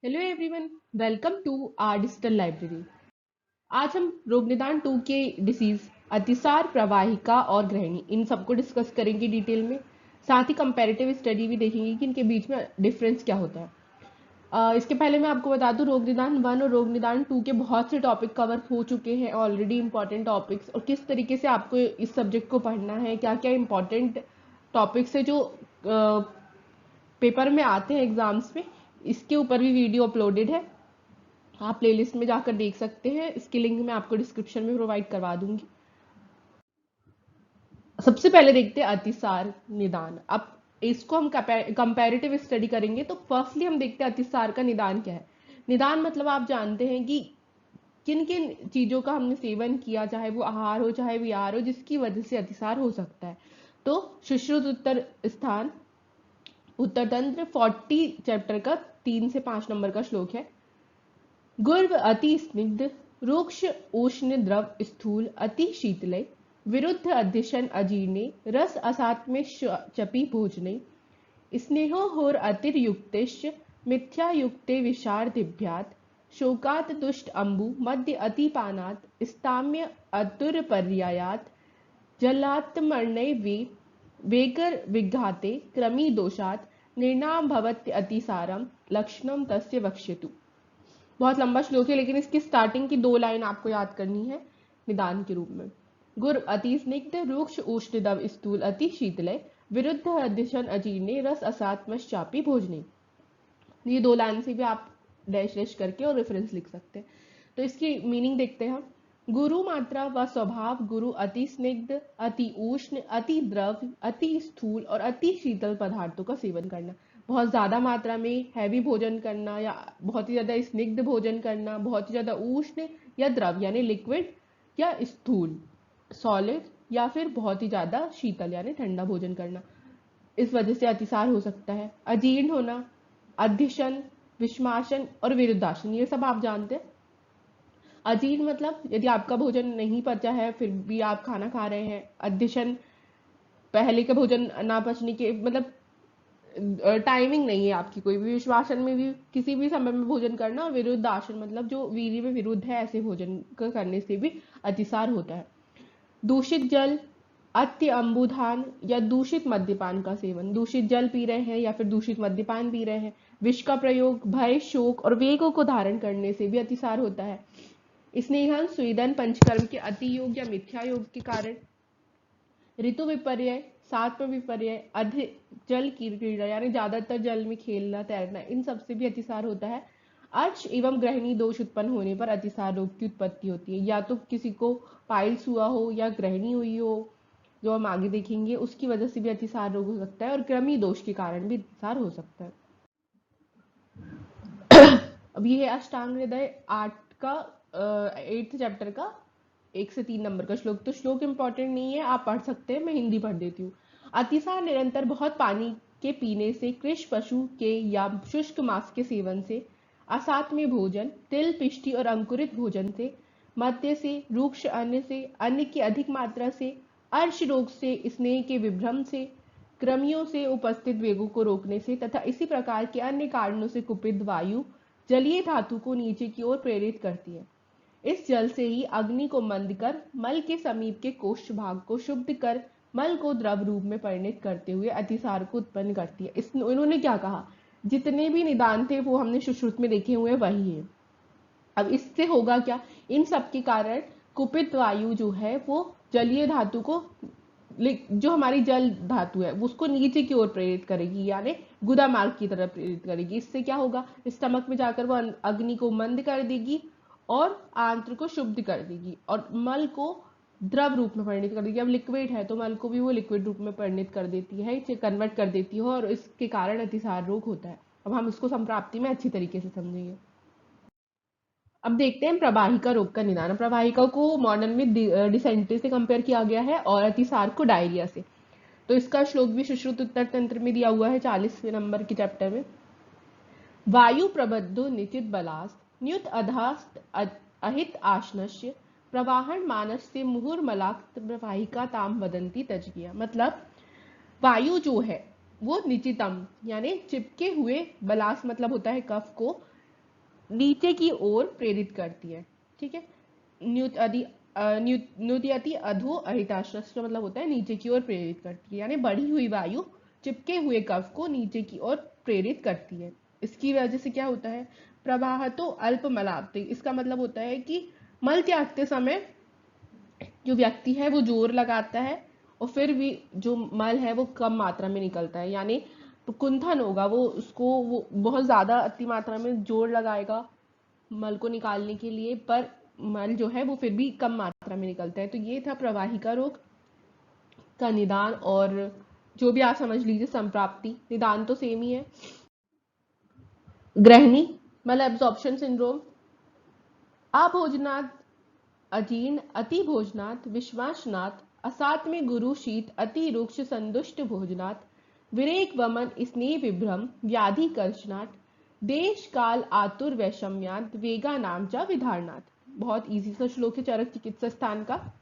Hello everyone, welcome to our digital library. आज हम रोग निदान 2 के डिसीज अतिसार, प्रवाहिका और ग्रहणी इन सबको डिस्कस करेंगे डिटेल में। साथ ही कंपैरेटिव स्टडी भी देखेंगे कि इनके बीच में डिफरेंस क्या होता है। इसके पहले मैं आपको बता दूं, रोग निदान 1 और रोग निदान 2 के बहुत से टॉपिक कवर हो चुके हैं ऑलरेडी, इंपॉर्टेंट टॉपिक्स, और किस तरीके से आपको इस सब्जेक्ट को पढ़ना है, क्या क्या इंपॉर्टेंट टॉपिक्स है जो पेपर में आते हैं एग्जाम्स में, इसके ऊपर भी वीडियो अपलोडेड है। आप प्लेलिस्ट में जाकर देख सकते हैं, इसकी लिंक मैं आपको डिस्क्रिप्शन में प्रोवाइड करवा दूंगी। सबसे पहले देखते हैं अतिसार निदान। अब इसको हम कंपैरेटिव स्टडी करेंगे तो फर्स्टली हम देखते हैं अतिसार का निदान क्या है। निदान मतलब आप जानते हैं कि किन किन चीजों का हमने सेवन किया, चाहे वो आहार हो चाहे विहार हो, जिसकी वजह से अतिसार हो सकता है। तो सुश्रुत उत्तर स्थान उत्तर तंत्र 40 चैप्टर का 3 से 5 नंबर का श्लोक है। गुर्व अति स्निग्ध रूक्ष उष्ण द्रव स्थूल अति शीतले विरुद्ध अध्यशन अजीर्णे रस असात्म्य चपी भोजने स्नेहो होर अतिर्युक्तिश्च मिथ्या युक्ते विशार्दिभ्यात् शोकात् दुष्ट अम्बु मध्य अतिपानात् स्ताम्य अतुर पर्यायात् जलात्मर्णे वेगर विघाते क्रमी दोषात् निर्णाम भवत्य अतिसारम लक्षणम तस्य वक्ष्यतु। बहुत लंबा श्लोक है, लेकिन इसकी स्टार्टिंग की 2 लाइन आपको याद करनी है निदान के रूप में। गुर अति स्निग्ध रूक्ष उष्ण दव स्थूल अति शीतलय विरुद्ध अध्यशन अजीर्णे रस असात्मश्चापी भोजने। ये 2 लाइन से भी आप डैश डैश करके और रेफरेंस लिख सकते हैं। तो इसकी मीनिंग देखते हैं हम। गुरु मात्रा व स्वभाव गुरु अति स्निग्ध, अति उष्ण, अति द्रव, अति स्थूल और अति शीतल पदार्थों का सेवन करना। बहुत ज्यादा मात्रा में हैवी भोजन करना, या बहुत ही ज्यादा स्निग्ध भोजन करना, बहुत ही ज्यादा उष्ण या द्रव यानी लिक्विड या स्थूल सॉलिड, या फिर बहुत ही ज्यादा शीतल यानी ठंडा भोजन करना। इस वजह से अतिसार हो सकता है। अजीर्ण होना, अध्यशन, विषमाशन और विरुद्धासन, ये सब आप जानते हैं। अजीर्ण मतलब यदि आपका भोजन नहीं पचा है फिर भी आप खाना खा रहे हैं। अध्यशन पहले का भोजन ना पचने के मतलब टाइमिंग नहीं है आपकी कोई भी। विश्वासन में भी किसी भी समय में भोजन करना। विरुद्ध आसन मतलब जो वीर्य में विरुद्ध है, ऐसे भोजन करने से भी अतिसार होता है। दूषित जल, अत्य अंबुधान या दूषित मद्यपान का सेवन। दूषित जल पी रहे हैं या फिर दूषित मद्यपान पी रहे हैं। विष का प्रयोग, भय, शोक और वेगों को धारण करने से भी अतिसार होता है। स्नेहन स्वेदन पंचकर्म के अति योग या मिथ्या योग के कारण। ऋतु विपर्य, सात्व विपर्य, अधिक जल की क्रीड़ा यानी ज्यादातर जल में खेलना तैरना, इन सब से भी अतिसार होता है। अर्श एवं ग्रहणी दोष उत्पन्न होने पर अतिसार रोग की उत्पत्ति होती है। या तो किसी को पाइल्स हुआ हो या ग्रहणी हुई हो, जो हम आगे देखेंगे, उसकी वजह से भी अतिसार रोग हो सकता है, और क्रमी दोष के कारण भी अतिसार हो सकता है। अब ये है अष्टांग हृदय 8 का 8th चैप्टर का 1 से 3 नंबर का श्लोक। तो श्लोक इंपॉर्टेंट नहीं है, आप पढ़ सकते हैं, मैं हिंदी पढ़ देती हूँ। अतिसार निरंतर बहुत पानी के पीने से, कृष पशु के या शुष्क मांस के सेवन से, असात्म्य भोजन, तिल पिष्टि और अंकुरित भोजन से, मद्य से, रूक्ष अन्न से, अन्न की अधिक मात्रा से, अर्श रोग से, स्नेह के विभ्रम से, क्रमियों से उपस्थित वेगों को रोकने से तथा इसी प्रकार के अन्य कारणों से कुपित वायु जलीय धातु को नीचे की ओर प्रेरित करती है। इस जल से ही अग्नि को मंद कर मल के समीप के कोष्ठ भाग को शुद्ध कर मल को द्रव रूप में परिणत करते हुए अतिसार को उत्पन्न करती है। इन्होंने क्या कहा, जितने भी निदान थे वो हमने सुश्रुत में देखे हुए वही है। अब इससे होगा क्या, इन सब के कारण कुपित वायु जो है वो जलीय धातु को, जो हमारी जल धातु है उसको नीचे की ओर प्रेरित करेगी, यानी गुदा मार्ग की तरफ प्रेरित करेगी। इससे क्या होगा, स्टमक में जाकर वो अग्नि को मंद कर देगी और आंत्र को शुद्ध कर देगी, और मल को द्रव रूप में परिणित कर देगी। अब लिक्विड है तो मल को भी वो लिक्विड रूप में परिणित कर देती है, कन्वर्ट कर देती है, और इसके कारण अतिसार रोग होता है। अब हम इसको संप्राप्ति में अच्छी तरीके से समझेंगे। अब देखते हैं प्रवाहिका रोग का निदान। प्रवाहिका को मॉडर्न में डिसेंट्री से कंपेयर किया गया है और अतिसार को डायरिया से। तो इसका श्लोक भी सुश्रुत उत्तर तंत्र में दिया हुआ है 40वें नंबर के चैप्टर में। वायु प्रबद्धो निचित बलास्त न्युत अधास्त अहित आशनस्य प्रवाहन मानस से मुहुर्मलाक्त प्रवाहिका ताम वदंती तजकिया। मतलब वायु जो है वो निचितम यानी चिपके हुए, बलास मतलब होता है कफ को, नीचे की ओर प्रेरित करती है। ठीक है, न्युत्यति अधो अहिताश्रस का मतलब होता है नीचे की ओर प्रेरित करती है, यानी बढ़ी हुई वायु चिपके हुए कफ को नीचे की ओर प्रेरित करती है। इसकी वजह से क्या होता है, प्रवाह तो अल्प मलाप्ति, इसका मतलब होता है कि मल त्यागते समय जो व्यक्ति है वो जोर लगाता है और फिर भी जो मल है वो कम मात्रा में निकलता है, यानी कुंठन होगा, वो उसको वो बहुत ज्यादा अति मात्रा में जोर लगाएगा मल को निकालने के लिए, पर मल जो है वो फिर भी कम मात्रा में निकलता है। तो ये था प्रवाहिका रोग का निदान, और जो भी आप समझ लीजिए संप्राप्ति, निदान तो सेम ही है। ग्रहणी मतलब एब्जॉर्प्शन सिंड्रोम, अभोजनात्, अजीर्ण, अति भोजनात्, विश्वासनात्, असात्म्य गुरु शीत, अति रुक्ष संदुष्ट भोजनात्, विरेक वमन स्नेह विभ्रम व्याधि कर्षणात्, देश काल आतुर वैषम्यात्, वेगा नाम च विधारणात्। बहुत इजी सा श्लोक है चरक चिकित्सा स्थान का।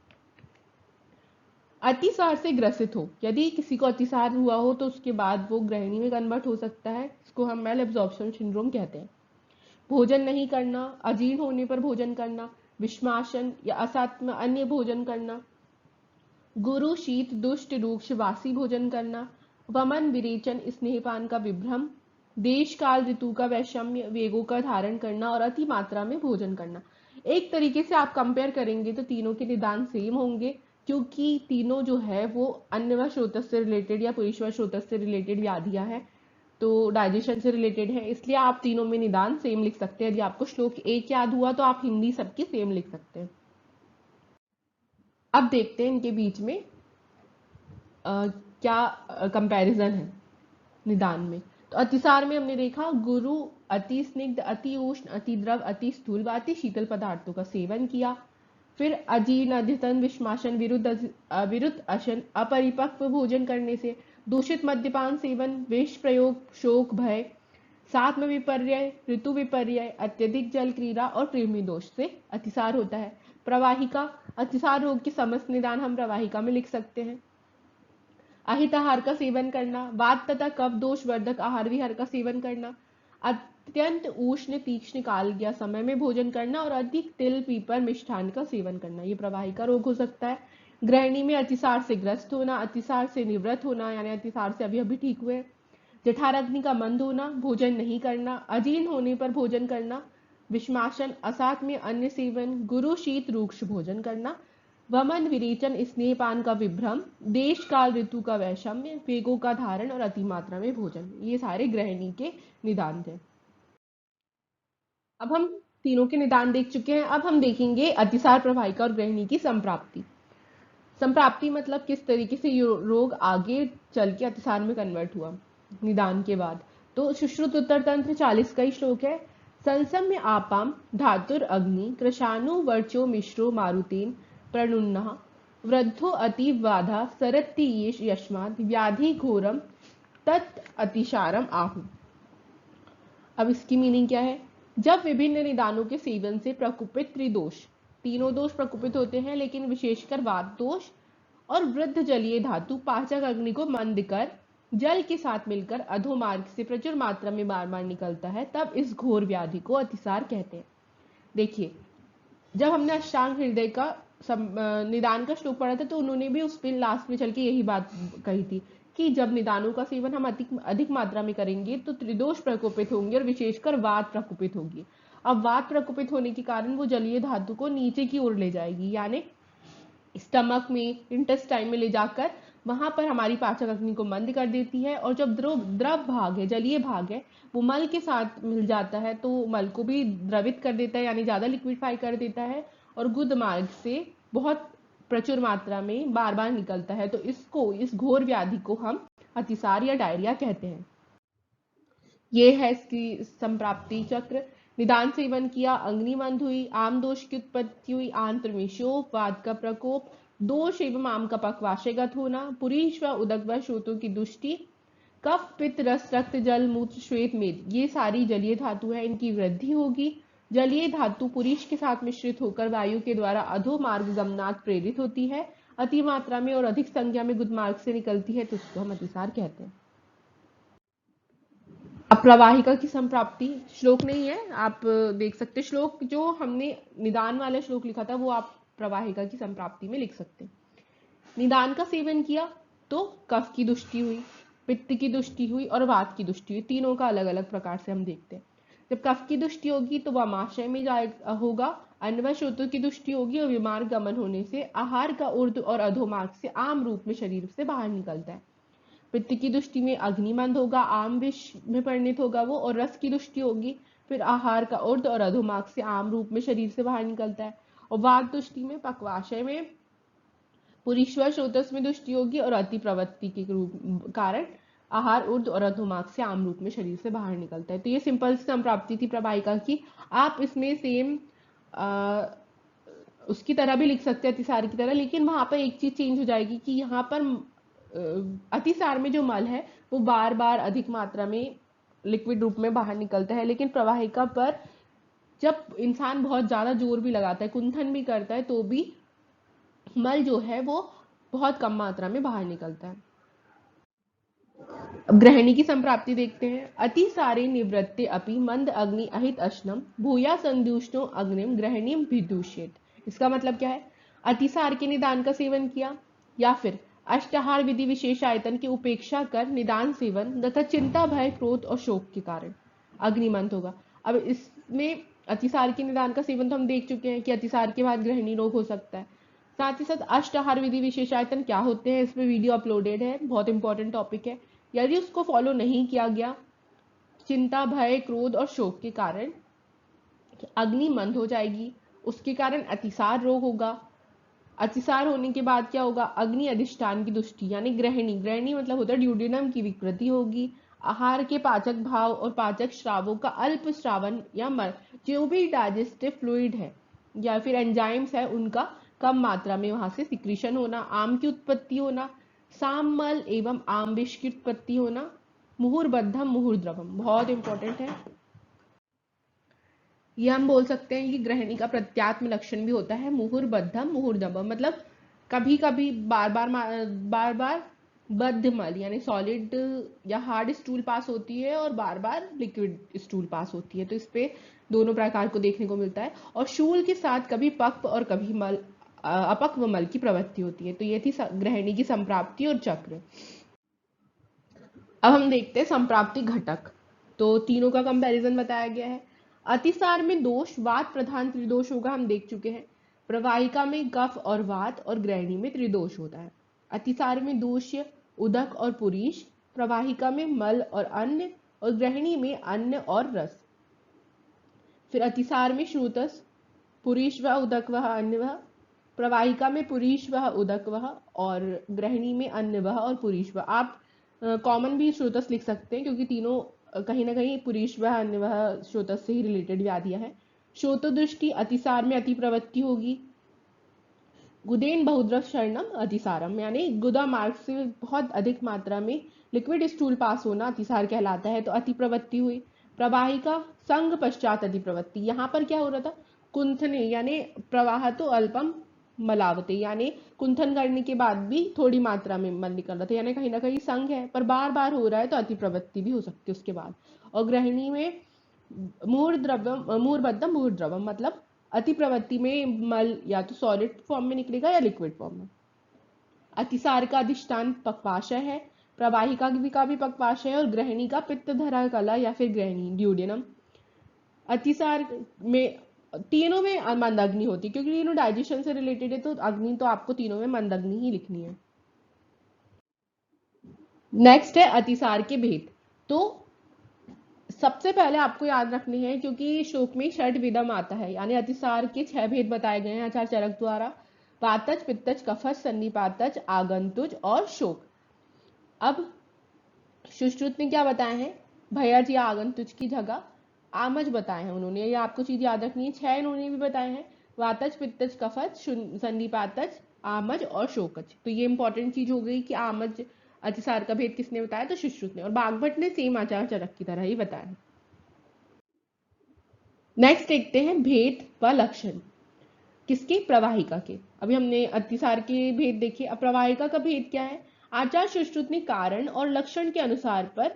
अतिसार से ग्रसित हो, यदि किसी को अतिसार हुआ हो तो उसके बाद वो ग्रहणी में कन्वर्ट हो सकता है, इसको हम मेल एब्जॉर्प्शन सिंड्रोम कहते हैं। भोजन नहीं करना, अजीर्ण होने पर भोजन करना, विषमाशन या असात्म अन्य भोजन करना, गुरु शीत दुष्ट रूक्ष वासी भोजन करना, वमन विरेचन स्नेहपान का विभ्रम, देश काल ऋतु का वैषम्य, वेगों का धारण करना और अति मात्रा में भोजन करना। एक तरीके से आप कंपेयर करेंगे तो तीनों के निदान सेम होंगे, क्योंकि तीनों जो है वो अन्न व स्रोतस से रिलेटेड या पुरुष व स्रोतस से रिलेटेड व्याधियां हैं, तो डाइजेशन से रिलेटेड है, इसलिए आप तीनों में निदान सेम लिख सकते हैं। यदि आपको श्लोक एक याद हुआ तो आप हिंदी सबकी सेम लिख सकते हैं। अब देखते हैं इनके बीच में क्या कंपैरिजन है निदान में। तो अतिसार में हमने देखा गुरु अति स्निग्ध, अति उष्ण, अति द्रव, अति स्थूल व अति शीतल पदार्थों का सेवन किया। फिर अजीर्ण, अध्यतन, विषमाशन, विरुद्ध अशन, अपरिपक्व भोजन करने से, दूषित मद्यपान सेवन, विष प्रयोग, शोक भय, सात्म विपर्य, ऋतु विपर्य, अत्यधिक जल क्रीड़ा और कृमि दोष से अतिसार होता है। प्रवाहिका, अतिसार रोग के समस्त निदान हम प्रवाहिका में लिख सकते हैं। अहित आहार का सेवन करना, वात तथा कफ दोष वर्धक आहार विहार का सेवन करना, अत्यंत उष्ण तीक्ष्ण काल या समय में भोजन करना और अधिक तिल पीपर मिष्ठान का सेवन करना, ये प्रवाहिका रोग हो सकता है। गृहिणी में अतिसार से ग्रस्त होना, अतिसार से निवृत्त होना, यानी अतिसार से अभी अभी ठीक हुए, जठराग्नि का मंद होना, भोजन नहीं करना, अजीर्ण होने पर भोजन करना, विषमाशन, असात में अन्न सेवन, गुरु शीत रूक्ष भोजन करना, वमन विरेचन स्नेहपान का विभ्रम, देश काल ऋतु का वैषम्य, वेगों का धारण और अति मात्रा में भोजन, ये सारे गृहिणी के निदान थे। अब हम तीनों के निदान देख चुके हैं, अब हम देखेंगे अतिसार, प्रवाहिका और गृहिणी की संप्राप्ति। संप्राप्ति मतलब किस तरीके से रोग आगे चल के अतिसार में कन्वर्ट हुआ निदान के बाद। तो सुश्रुत उत्तर तंत्र 40 का ही श्लोक है। संसम्य आपाम धातुर अग्नि कृशाणु वर्चो मिश्रो मारुतेन प्रणुन्नः वृद्धो अतीव बाधा सरत्ति यस्मात् व्याधि घोरम तत् अतिसारम आहु। अब इसकी मीनिंग क्या है, जब विभिन्न निदानों के सेवन से प्रकुपित त्रिदोष, तीनों दोष प्रकुपित होते हैं लेकिन विशेषकर वात दोष और वृद्ध जलीय धातु पाचक अग्नि को मंद कर जल के साथ मिलकर अधोमार्ग से प्रचुर मात्रा में बार बार निकलता है, तब इस घोर व्याधि को अतिसार कहते हैं। देखिए, जब हमने अष्टांग हृदय का निदान का श्लोक पढ़ा था तो उन्होंने भी उस पर लास्ट में चल के यही बात कही थी कि जब निदानों का सेवन हम अधिक मात्रा में करेंगे तो त्रिदोष प्रकोपित होंगे और विशेषकर वात प्रकोपित होगी। अब वात प्रकोपित होने के कारण वो जलीय धातु को नीचे की ओर ले जाएगी, यानी स्टमक में, इंटेस्टाइन में ले जाकर वहां पर हमारी पाचक अग्नि को मंद कर देती है, और जब द्रव भाग है, जलीय भाग है, वो मल के साथ मिल जाता है तो मल को भी द्रवित कर देता है, यानी ज्यादा लिक्विडफाई कर देता है और गुद मार्ग से बहुत प्रचुर मात्रा में बार बार निकलता है। तो इस घोर व्याधि को हम अतिसार या डायरिया कहते हैं। ये है इसकी संप्राप्ति चक्र। निदान सेवन किया, अग्निमंद हुई, आम दोष की उत्पत्ति हुई, आंत्र में शोक, वात का प्रकोप, दोष एवं आम का पक्वाशयगत होना, पुरीश व उदक व श्रोतों की दुष्टि, कफ पित्त रस रक्त जल मूत्र श्वेत मेद, ये सारी जलीय धातु है, इनकी वृद्धि होगी। जलीय धातु पुरीश के साथ मिश्रित होकर वायु के द्वारा अधो मार्ग गमनात् प्रेरित होती है, अति मात्रा में और अधिक संख्या में गुद मार्ग से निकलती है, तो उसको हम अतिसार कहते हैं। अब प्रवाहिका की संप्राप्ति श्लोक नहीं है, आप देख सकते श्लोक जो हमने निदान वाला श्लोक लिखा था वो आप प्रवाहिका की संप्राप्ति में लिख सकते हैं। निदान का सेवन किया तो कफ की दुष्टि हुई, पित्त की दुष्टि हुई और वात की दुष्टि हुई, तीनों का अलग अलग प्रकार से हम देखते हैं। जब कफ की दुष्टि होगी तो वामाशय में जाएगा होगा, अन्न व श्रोत्र की दुष्टि होगी और विमार गमन होने से आहार का ऊर्ध्व और अधोमार्ग से आम रूप में शरीर से बाहर निकलता है। पित्त की दृष्टि में अग्निमंद होगा, आम विष में परिणित होगा वो, और रस की दृष्टि होगी, फिर आहार का ऊर्ध्व और अधोमार्ग से आम रूप में शरीर से बाहर निकलता है। और वात दृष्टि में पक्वाशय में पुरीश्वर स्रोतस में दृष्टि होगी और अति प्रवृत्ति के रूप कारण आहार ऊर्ध्व और अधोमार्ग से आम रूप में शरीर से बाहर निकलता है। तो ये सिंपल सी संप्राप्ति थी प्रवाहिका की। आप इसमें सेम उसकी तरह भी लिख सकते हैं अतिसार की तरह, लेकिन वहां पर एक चीज चेंज हो जाएगी कि यहाँ पर अतिसार में जो मल है वो बार बार अधिक मात्रा में लिक्विड रूप में बाहर निकलता है, लेकिन प्रवाहिका पर जब इंसान बहुत ज्यादा जोर भी लगाता है, कुंथन भी करता है, तो भी मल जो है वो बहुत कम मात्रा में बाहर निकलता है। अब ग्रहणी की संप्राप्ति देखते हैं। अति सारे निवृत्ते अपि मंद अग्नि अहित अश्नम भूया संदुष्टो अग्निम ग्रहणीम विदुष्येत। इसका मतलब क्या है? अतिसार के निदान का सेवन किया या फिर अष्टाहार विधि विशेष आयतन की उपेक्षा कर निदान सेवन तथा चिंता भय क्रोध और शोक के कारण अग्निमंत होगा। अब इसमें अतिसार के निदान का सेवन तो हम देख चुके हैं कि अतिसार के बाद ग्रहणी रोग हो सकता है। साथ ही साथ अष्टाहार विधि विशेषायतन क्या होते हैं, इसमें वीडियो अपलोडेड है, बहुत इंपॉर्टेंट टॉपिक है। यदि उसको फॉलो नहीं किया गया, चिंता भय क्रोध और शोक के कारण अग्नि मंद हो जाएगी, उसके कारण अतिसार रोग होगा। अतिसार होने के बाद क्या होगा? अग्नि अधिष्ठान की दुष्टि यानी ग्रहणी, ग्रहणी मतलब होता है ड्यूडेनम की विकृति होगी। आहार के पाचक भाव और पाचक श्रावों का अल्प श्रावण या मर, जो भी डाइजेस्टिव फ्लूइड है या फिर एंजाइम्स है उनका कम मात्रा में वहां से सिक्रीशन होना, आम की उत्पत्ति होना, साममल एवं आम विष की उत्पत्ति होना, मुहुर्बद्धम मुहुर्द्रवम, बहुत इंपॉर्टेंट है। ये हम बोल सकते हैं कि ग्रहणी का प्रत्यात्म लक्षण भी होता है मुहुर्बद्धम मुहुर्द्रवम, मतलब कभी कभी बार बार बद्ध मल यानी सॉलिड या हार्ड स्टूल पास होती है और बार बार लिक्विड स्टूल पास होती है, तो इस पे दोनों प्रकार को देखने को मिलता है। और शूल के साथ कभी पक्व और कभी मल अपक्व मल की प्रवृत्ति होती है। तो ये थी ग्रहणी की संप्राप्ति और चक्र। अब हम देखते हैं संप्राप्ति घटक। तो तीनों का कंपैरिजन बताया गया है। अतिसार में दोष वात प्रधान त्रिदोष होगा, हम देख चुके हैं। प्रवाहिका में कफ और वात और ग्रहणी में त्रिदोष होता है। अतिसार में दोष उदक और पुरीश, प्रवाहिका में मल और अन्न और ग्रहणी में अन्न और रस। फिर अतिसार में श्रुतस पुरीश वह उदक वह अन्न वह, प्रवाहिका में पुरीश वह उदक वह और ग्रहणी में अन्न वह और पुरीश वह। आप कॉमन भी श्रोतस लिख सकते हैं क्योंकि तीनों कहीं ना कहीं पुरीश वह अन्य वह श्रोतस से ही रिलेटेड व्याधियां हैं। श्रोतदृष्टि अतिसार में अति प्रवृत्ति होगी। गुदेन बहुद्रव शरणम अतिसारम यानी गुदा मार्ग से बहुत अधिक मात्रा में लिक्विड स्टूल पास होना अतिसार कहलाता है, तो अति प्रवृत्ति हुई। प्रवाहिका संग पश्चात अति प्रवृत्ति, यहाँ पर क्या हो रहा था? कुंथने यानी प्रवाह तो अल्पम मलावते यानी कुंथन करने के बाद भी थोड़ी मात्रा में मल निकल रहा था, यानी कहीं ना कहीं संग है पर बार बार हो रहा है, तो अति प्रवृत्ति भी हो सकती है उसके बाद। और गृहिणी में मूर्धबद्धम मूर्धद्रवम मतलब अति प्रवृत्ति में मल या तो सॉलिड फॉर्म में निकलेगा या लिक्विड फॉर्म में। अतिसार का अधिष्ठान पक्वाशय है, प्रवाहिका का भी पक्वाशय है और ग्रहणी का पित्तधरा कला या फिर ग्रहणी ड्यूडेनम। अतिसार में तीनों में मंद अग्नि होती है क्योंकि तीनों डाइजेशन से रिलेटेड है, तो अग्नि तो आपको तीनों में मंद अग्नि ही लिखनी है। नेक्स्ट है अतिसार के भेद। तो सबसे पहले आपको याद रखने हैं क्योंकि श्लोक में षट विदम आता है, यानी अतिसार के 6 भेद बताए गए हैं आचार्य चरक द्वारा। वातज पित्तज कफज सन्निपातज आगंतुज और शोक। अब सुश्रुत ने क्या बताया है? भयज या आगंतुज की जगह आमज बताए हैं उन्होंने, ये आपको चीज याद रखनी है। 6 इन्होंने भी बताए हैं, वातज पित्तज कफज सन्निपातज आमज और शोकज। तो ये इंपॉर्टेंट चीज हो गई कि आमज अतिसार का भेद किसने बताया? तो सुश्रुत ने, और बागभट ने सेम आचार्य चरक की तरह ही बताया। नेक्स्ट देखते हैं भेद व लक्षण किसके? प्रवाहिका के। अभी हमने अतिसार के भेद देखे, अब प्रवाहिका का भेद क्या है? आचार्य सुश्रुत ने कारण और लक्षण के अनुसार पर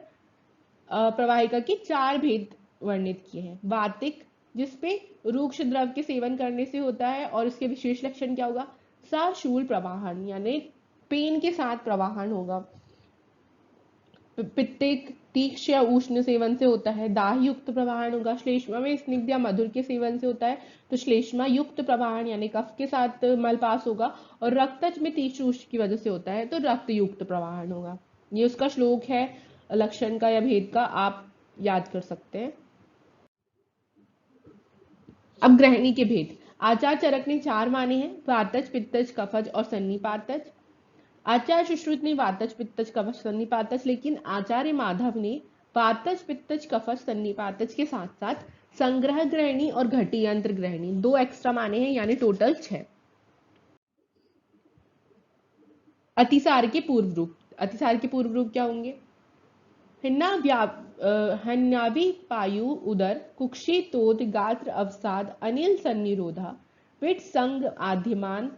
प्रवाहिका के 4 भेद वर्णित किए हैं। वातिक, जिसपे रूक्ष द्रव के सेवन करने से होता है, और इसके विशेष लक्षण क्या होगा? सशूल प्रवाहन, यानी पेन के साथ प्रवाहन होगा। पित्तिक, तीक्ष्ण या उष्ण सेवन से होता है। दाह युक्त प्रवाहन होगा। श्लेष्मा में स्निग्ध या मधुर के सेवन से होता है, तो श्लेष्मा युक्त प्रवाहन यानी कफ के साथ मल पास होगा। और रक्तज में तीक्ष्ण उष्ण की वजह से होता है, तो रक्त युक्त प्रवाहन होगा। ये उसका श्लोक है लक्षण का या भेद का, आप याद कर सकते हैं। अब ग्रहणी के भेद। आचार्य चरक ने 4 माने हैं, वातज, पित्तज, कफज और सन्निपातज। आचार्य सुश्रुत ने वातज, पित्तज, कफज, सन्निपातज, लेकिन आचार्य माधव ने वातज, पित्तज, कफज, सन्निपातज के साथ साथ संग्रह ग्रहणी और घटी यंत्र ग्रहणी 2 एक्स्ट्रा माने हैं, यानी टोटल 6। अतिसार के पूर्व रूप। अतिसार के पूर्व रूप क्या होंगे? हन्याभि पायु उदर कुक्षि तोद गात्र अवसाद अनिल सन्निरोधा विट संग आद्यमान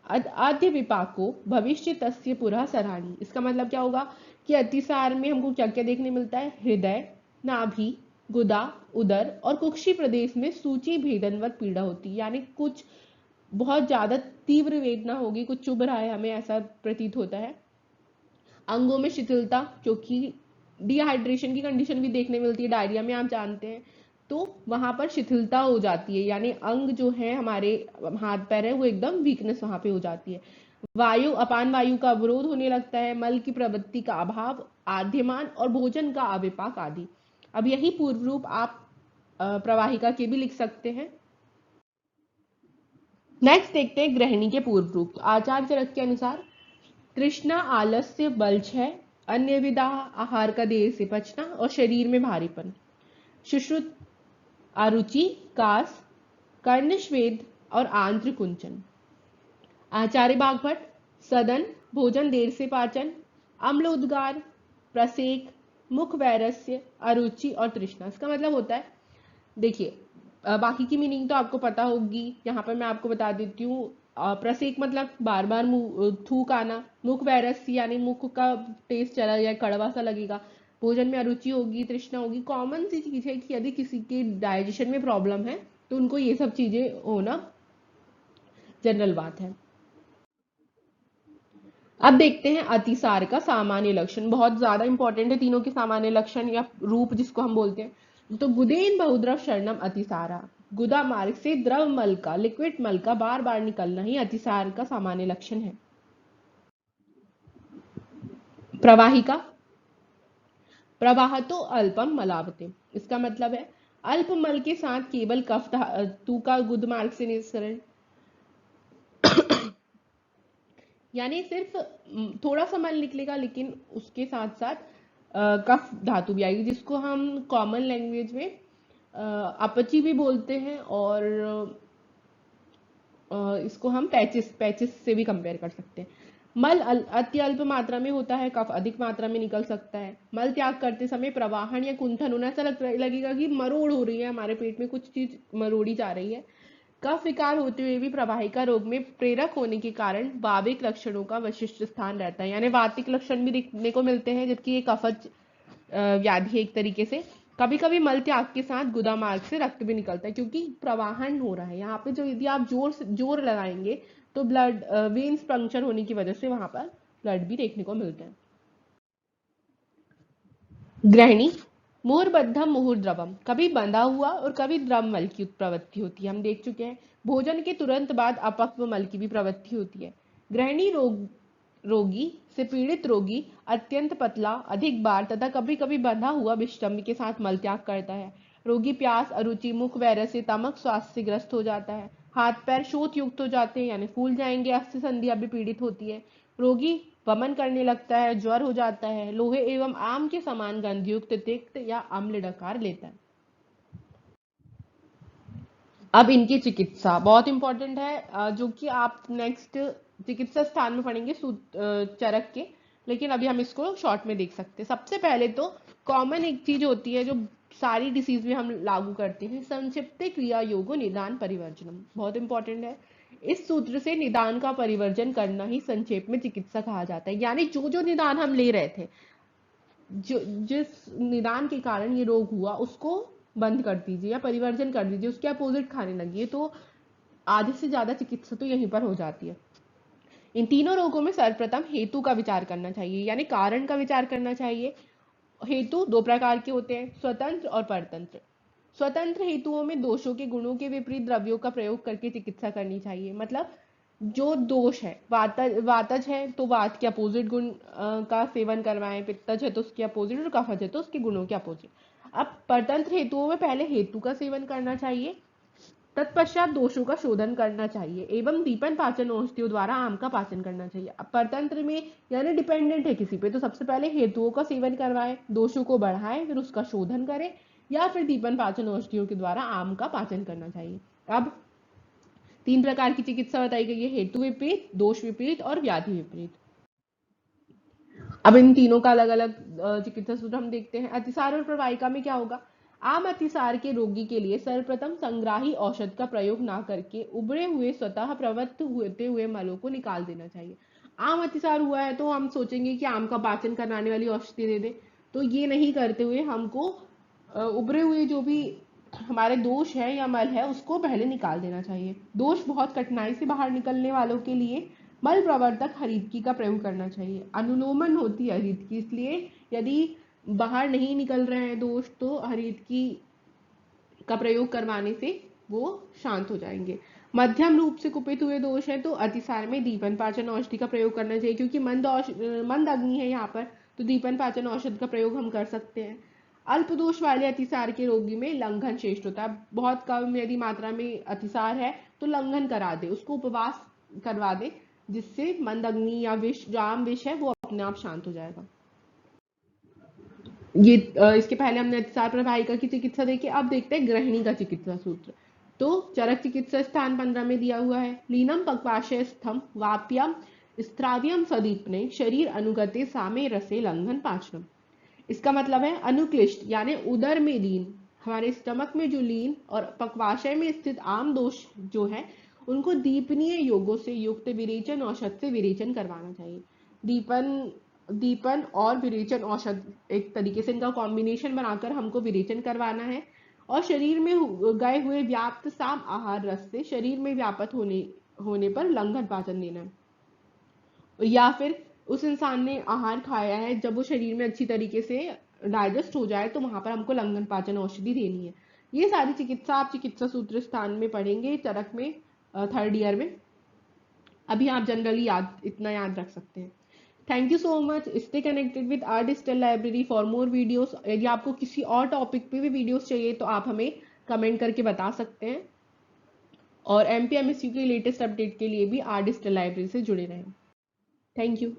आद्य विपाको भविष्य तस्य पुरः सराणी। इसका मतलब क्या होगा कि अतिसार में हमको क्या क्या देखने मिलता है? हृदय, नाभि, गुदा, उदर और कुक्षि प्रदेश में सूची भेदनवत पीड़ा होती है, यानी कुछ बहुत ज्यादा तीव्र वेदना होगी, कुछ चुभ रहा है, हमें ऐसा प्रतीत होता है। अंगों में शिथिलता, क्योंकि डिहाइड्रेशन की कंडीशन भी देखने मिलती है डायरिया में, आप जानते हैं, तो वहां पर शिथिलता हो जाती है, यानी अंग जो है हमारे हाथ पैर है वो एकदम वीकनेस वहां पे हो जाती है। वायु, अपान वायु का अवरोध होने लगता है, मल की प्रवृत्ति का अभाव, आद्यमान और भोजन का अविपाक आदि। अब यही पूर्व रूप आप प्रवाहिका के भी लिख सकते हैं। नेक्स्ट देखते हैं ग्रहणी के पूर्व रूप। आचार्य चरक के अनुसार तृष्णा, आलस्य, बलछ है, अन्य विधा, आहार का देर से पचना और शरीर में भारीपन। सुश्रुत, अरुचि, कास, कर्णश्वेद और आंत्र कुंचन। आचार्य बागभट, सदन, भोजन देर से पाचन, अम्ल उद्गार, प्रसेक, मुख वैरस्य, अरुचि और तृष्णा। इसका मतलब होता है, देखिए बाकी की मीनिंग तो आपको पता होगी, यहाँ पर मैं आपको बता देती हूँ। प्रसेक मतलब बार बार थूक आना, मुख वैरस यानी मुख का टेस्ट चला जाए, कड़वा सा लगेगा, भोजन में अरुचि होगी, तृष्णा होगी। कॉमन सी चीज है कि यदि किसी के डाइजेशन में प्रॉब्लम है तो उनको ये सब चीजें होना जनरल बात है। अब देखते हैं अतिसार का सामान्य लक्षण, बहुत ज्यादा इंपॉर्टेंट है तीनों के सामान्य लक्षण या रूप जिसको हम बोलते हैं। तो गुदेन बहुद्रव शरणम अतिसारा, गुदा मार्ग से द्रव मल का, लिक्विड मल का बार बार निकलना ही अतिसार का सामान्य लक्षण है। प्रवाहिका, प्रवाह तो अल्पम मलावते, इसका मतलब है अल्प मल के साथ केवल कफ धातु का गुद मार्ग से निस्सरण, यानी सिर्फ थोड़ा सा मल निकलेगा, लेकिन उसके साथ साथ कफ धातु भी आएगी, जिसको हम कॉमन लैंग्वेज में अपची भी बोलते हैं, और इसको हम पैचिस पैचिस से भी कंपेयर कर सकते हैं। मल अति अल्प मात्रा में होता है, कफ अधिक मात्रा में निकल सकता है। मल त्याग करते समय प्रवाहन या कुंठन होना, ऐसा लगेगा कि मरोड़ हो रही है, हमारे पेट में कुछ चीज मरोड़ी जा रही है। कफ विकार होते हुए भी प्रवाहिका रोग में प्रेरक होने के कारण वाविक लक्षणों का विशिष्ट स्थान रहता है, यानी वातिक लक्षण भी दिखने को मिलते हैं, जबकि ये कफज व्याधि है एक तरीके से। कभी कभी मल त्याग के साथ गुदा मार्ग से रक्त भी निकलता है, क्योंकि प्रवाहन हो रहा है यहाँ पे। जो यदि आप जोर लगाएंगे तो ब्लड वेन्स पंक्चर होने की वजह से वहां पर ब्लड भी देखने को मिलता है। ग्रहणी, मुहुर्बद्धम मुहुर्द्रवम, कभी बंधा हुआ और कभी द्रव मल की प्रवृत्ति होती है, हम देख चुके हैं। भोजन के तुरंत बाद अपक्व मल की भी प्रवृत्ति होती है। ग्रहणी रोगी से पीड़ित रोगी अत्यंत पतला, अधिक बार तथा कभी कभी बंधा हुआ विषम के साथ मल त्याग करता है। रोगी प्यास, अरुचि, मुख वैरस से, तमक स्वास्थ्य से ग्रस्त हो जाता है। हाथ पैर शोथ युक्त हो जाते हैं, यानी फूल जाएंगे। अस्थि संधियां भी पीड़ित होती है। रोगी वमन करने लगता है, ज्वर हो जाता है। लोहे एवं आम के समान गंधयुक्त, तिक्त या अम्ल डकार लेता है। अब इनकी चिकित्सा बहुत इंपॉर्टेंट है, जो कि आप नेक्स्ट चिकित्सा स्थान में पढ़ेंगे चरक के, लेकिन अभी हम इसको शॉर्ट में देख सकते हैं। सबसे पहले तो कॉमन एक चीज होती है जो सारी डिसीज में हम लागू करते हैं, संक्षिप्त क्रिया योगो निदान परिवर्जनम, बहुत इंपॉर्टेंट है। इस सूत्र से निदान का परिवर्जन करना ही संक्षेप में चिकित्सा कहा जाता है, यानी जो जो निदान हम ले रहे थे जो जिस निदान के कारण ये रोग हुआ उसको बंद कर दीजिए या परिवर्जन कर दीजिए, उसके अपोजिट खाने लगिए, तो आधे से ज्यादा चिकित्सा तो यहीं पर हो जाती है। इन तीनों रोगों में सर्वप्रथम हेतु का विचार करना चाहिए, यानी कारण का विचार करना चाहिए। हेतु दो प्रकार के होते हैं, स्वतंत्र और परतंत्र। स्वतंत्र हेतुओं में दोषों के गुणों के विपरीत द्रव्यों का प्रयोग करके चिकित्सा करनी चाहिए। मतलब जो दोष है, वातज है तो वात के अपोजिट गुण का सेवन करवाएं, पित्तज है तो उसके अपोजिट, और कफज है तो उसके गुणों के अपोजिट। अब परतंत्र हेतुओं में पहले हेतु का सेवन करना चाहिए, तत्पश्चात दोषों का शोधन करना चाहिए, एवं दीपन पाचन औषधियों द्वारा आम का पाचन करना चाहिए। अब परतंत्र में यानी डिपेंडेंट है किसी पे, तो सबसे पहले हेतुओं का सेवन करवाएं, दोषों को बढ़ाएं, फिर उसका शोधन करें, या फिर दीपन पाचन औषधियों के द्वारा आम का पाचन करना चाहिए। अब तीन प्रकार की चिकित्सा बताई गई है, हेतु विपरीत, दोष विपरीत और व्याधि विपरीत। अब इन तीनों का अलग अलग चिकित्सा सूत्र हम देखते हैं। अतिसार और प्रवाहिका में क्या होगा? आम अतिसार के रोगी के लिए सर्वप्रथम संग्राही औषध का प्रयोग ना करके उबड़े हुए स्वतः प्रवृत्त होते हुए मलों को निकाल देना चाहिए। आम अतिसार हुआ है तो हम सोचेंगे कि आम का पाचन कराने वाली औषधि दे दे, तो ये नहीं करते हुए हमको उभरे हुए जो भी हमारे दोष है या मल है उसको पहले निकाल देना चाहिए। दोष बहुत कठिनाई से बाहर निकलने वालों के लिए मल प्रवर्तक हरितकी का प्रयोग करना चाहिए। अनुलोमन होती है हरितकी, इसलिए यदि बाहर नहीं निकल रहे हैं दोष तो हरितकी का प्रयोग करवाने से वो शांत हो जाएंगे। मध्यम रूप से कुपित हुए दोष है तो अतिसार में दीपन पाचन औषधि का प्रयोग करना चाहिए, क्योंकि मंद अग्नि है यहाँ पर, तो दीपन पाचन औषधि का प्रयोग हम कर सकते हैं। अल्प दोष वाले अतिसार के रोगी में लंघन श्रेष्ठ होता है। बहुत कम यदि मात्रा में अतिसार है तो लंघन करा दे, उसको उपवास करवा दे, जिससे मंद अग्नि या विष, जो आम विष है, वो अपने आप शांत हो जाएगा। ये इसके पहले हमने अतिसार प्रवाहिका की चिकित्सा देखी, अब देखते हैं गृहिणी का चिकित्सा सूत्र। तो चरक चिकित्सा स्थान 15 में दिया हुआ है, लीनम पक्वाशय स्थम वाप्यम स्त्राव्यम सदीपने शरीर अनुगते सामे रसे लंघन पाचनम। इसका मतलब है अनुक्लिष्ट यानी उदर में लीन, हमारे स्टमक में जो लीन और पक्वाशय में स्थित आम दोष जो है उनको दीपनीय योगों से युक्त विरेचन औषध से विरेचन करवाना चाहिए। दीपन दीपन और विरेचन औषध एक तरीके से इनका कॉम्बिनेशन बनाकर हमको विरेचन करवाना है, और शरीर में गए हुए व्याप्त साम आहार रस से शरीर में व्यापत होने पर लंघन पाचन देना है। या फिर उस इंसान ने आहार खाया है, जब वो शरीर में अच्छी तरीके से डाइजेस्ट हो जाए तो वहां पर हमको लंघन पाचन औषधि देनी है। ये सारी चिकित्सा आप चिकित्सा सूत्र स्थान में पढ़ेंगे चरक में, थर्ड ईयर में। अभी आप जनरली इतना याद रख सकते हैं। Thank you so much. Stay connected with our digital library for more videos. यदि आपको किसी और टॉपिक पे भी वीडियोस चाहिए तो आप हमें कमेंट करके बता सकते हैं, और एमपीएमएसयू की लेटेस्ट अपडेट के लिए भी आर डिजिटल लाइब्रेरी से जुड़े रहें। Thank you.